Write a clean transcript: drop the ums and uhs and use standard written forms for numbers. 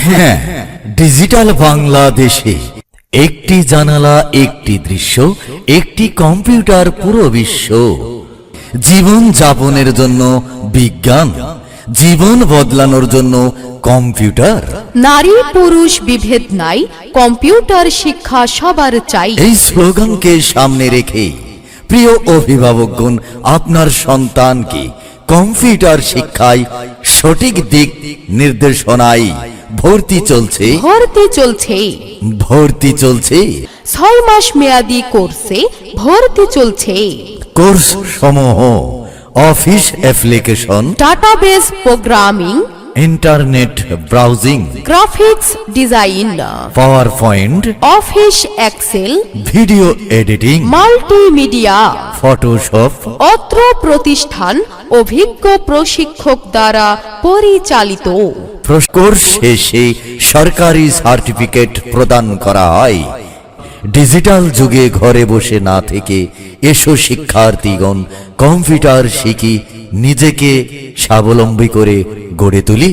হ্যাঁ, ডিজিটাল বাংলাদেশে একটি জানালা, একটি দৃশ্য, একটি কম্পিউটার, পুরো বিশ্ব। জীবন যাপনের জন্য বিজ্ঞান, জীবন বদলানোর জন্য কম্পিউটার। নারী পুরুষ বিভেদ নাই, কম্পিউটার শিক্ষা সবার চাই। এই স্লোগানকে সামনে রেখে প্রিয় অভিভাবকগণ, আপনার সন্তানকে কম্পিউটার শিক্ষায় সঠিক দিক নির্দেশনায় ভর্তি চলছে। 6 মাস মেয়াদী কোর্সে ভর্তি চলছে। কোর্স সমূহ Office application, database programming, internet browsing, graphics design, PowerPoint, Office Excel, video editing, multimedia, Photoshop. অত্র প্রতিষ্ঠান অভিজ্ঞ প্রশিক্ষক দ্বারা পরিচালিত। কোর্স শেষে সরকারি সার্টিফিকেট প্রদান করা হয়। ডিজিটাল যুগে ঘরে বসে না থেকে এসো শিক্ষার্থীগণ, কম্পিউটার শিখি, নিজেকে স্বাবলম্বী করে গড়ে তুলি।